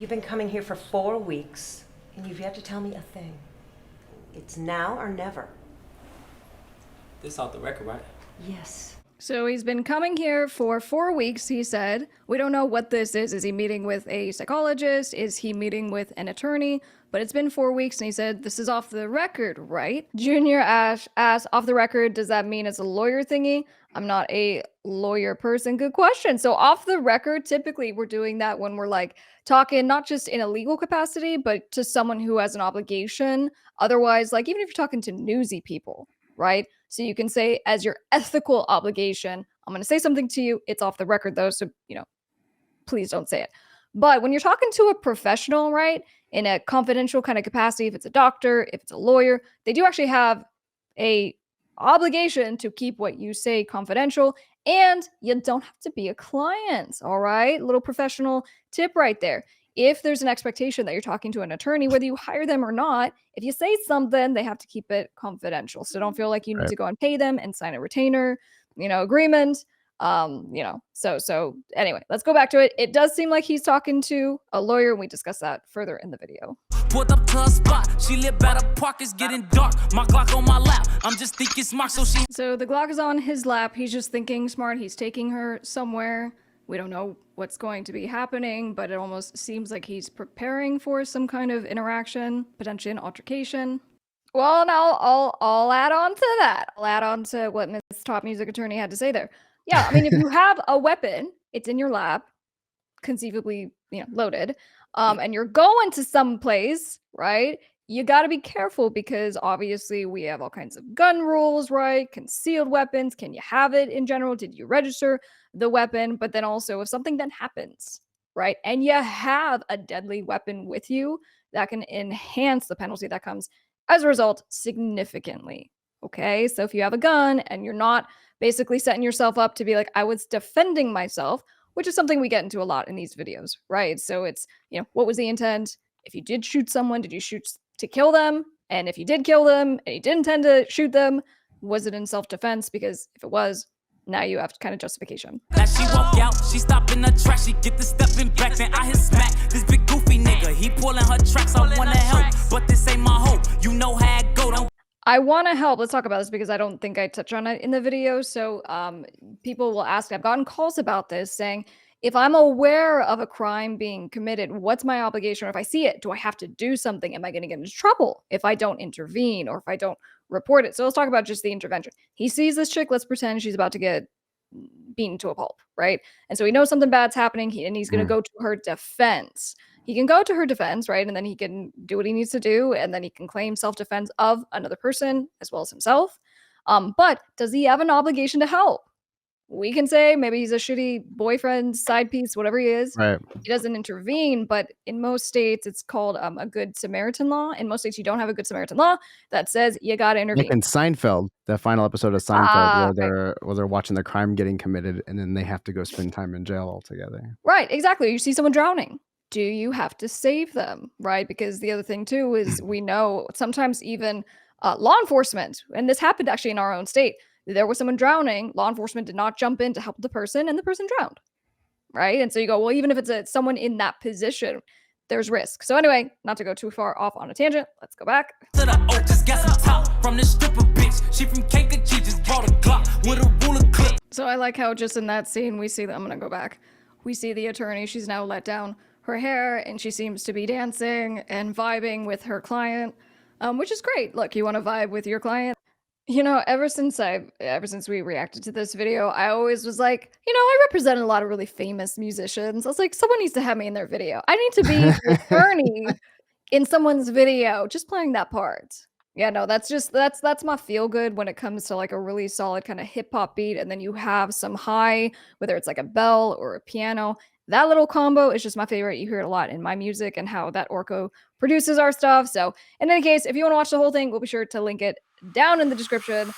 You've been coming here for 4 weeks, and you've yet to tell me a thing. It's now or never. This off the record, right? Yes. So he's been coming here for 4 weeks, he said. We don't know what this is. Is he meeting with a psychologist? Is he meeting with an attorney? But it's been 4 weeks, and he said, this is off the record, right? Junior Ash asked, off the record, does that mean it's a lawyer thingy? I'm not a lawyer person. Good question. So off the record, typically we're doing that when we're like talking not just in a legal capacity, but to someone who has an obligation. Otherwise, like even if you're talking to newsy people, right? So you can say as your ethical obligation, I'm going to say something to you. It's off the record though. So, please don't say it. But when you're talking to a professional, right, in a confidential kind of capacity, if it's a doctor, if it's a lawyer, they do actually have a obligation to keep what you say confidential, and you don't have to be a client. All right, little professional tip right there. If there's an expectation that you're talking to an attorney, whether you hire them or not, if you say something, they have to keep it confidential. So don't feel like you need to go and pay them and sign a retainer, agreement. So anyway, let's go back to it. It does seem like he's talking to a lawyer, and we discuss that further in the video. Pulled up to a spot. She live by the park. It's getting dark. My Glock on my lap. I'm just thinking smart, So the Glock is on his lap. He's just thinking smart. He's taking her somewhere. We don't know what's going to be happening, but it almost seems like he's preparing for some kind of interaction, potentially an altercation. Well, now I'll add on to that. I'll add on to what Miss Top Music Attorney had to say there. Yeah, I mean, if you have a weapon, it's in your lap, conceivably, loaded, and you're going to some place, right? You got to be careful because obviously we have all kinds of gun rules, right? Concealed weapons. Can you have it in general? Did you register the weapon? But then also if something then happens, right? And you have a deadly weapon with you, that can enhance the penalty that comes as a result significantly. Okay, so if you have a gun and you're not basically setting yourself up to be like, I was defending myself, which is something we get into a lot in these videos, right? So it's, what was the intent? If you did shoot someone, did you shoot to kill them? And if you did kill them and you didn't intend to shoot them, was it in self-defense? Because if it was, now you have kind of justification. As she walk out, she stop in the trash. She get the stepping back, then I hit smack. This big goofy nigga, he pulling her tracks. I wanna help, but this ain't my hope. You know how it go. Don't I want to help. Let's talk about this because I don't think I touch on it in the video. So people will ask, I've gotten calls about this saying, if I'm aware of a crime being committed, what's my obligation? Or if I see it, do I have to do something? Am I going to get into trouble if I don't intervene or if I don't report it? So let's talk about just the intervention. He sees this chick. Let's pretend she's about to get beaten to a pulp, right? And so he knows something bad's happening and he's going to go to her defense. He can go to her defense, right? And then he can do what he needs to do. And then he can claim self-defense of another person as well as himself. But does he have an obligation to help? We can say maybe he's a shitty boyfriend, side piece, whatever he is. Right. He doesn't intervene, but in most states, it's called a Good Samaritan law. In most states, you don't have a Good Samaritan law that says you got to intervene. Like in Seinfeld, the final episode of Seinfeld, where they're watching the crime getting committed, and then they have to go spend time in jail altogether. Right, exactly. You see someone drowning. Do you have to save them, right? Because the other thing, too, is we know sometimes even law enforcement, and this happened actually in our own state, there was someone drowning, law enforcement did not jump in to help the person, and the person drowned, right? And so you go, well, even if it's someone in that position, there's risk. So anyway, not to go too far off on a tangent, let's go back. to the oak, just got some top from this stripper bitch. She from Kankakee, just brought a Glock with a ruler clip. So I like how just in that scene, we see, I'm going to go back. We see the attorney, she's now let down her hair, and she seems to be dancing and vibing with her client, which is great. Look, you want to vibe with your client? Ever since we reacted to this video, I always was like, I represent a lot of really famous musicians. I was like, someone needs to have me in their video. I need to be the attorney in someone's video, just playing that part. Yeah, no, that's my feel good when it comes to like a really solid kind of hip hop beat, and then you have some high, whether it's like a bell or a piano. That little combo is just my favorite. You hear it a lot in my music and how that Orko produces our stuff. So in any case, if you want to watch the whole thing, we'll be sure to link it down in the description.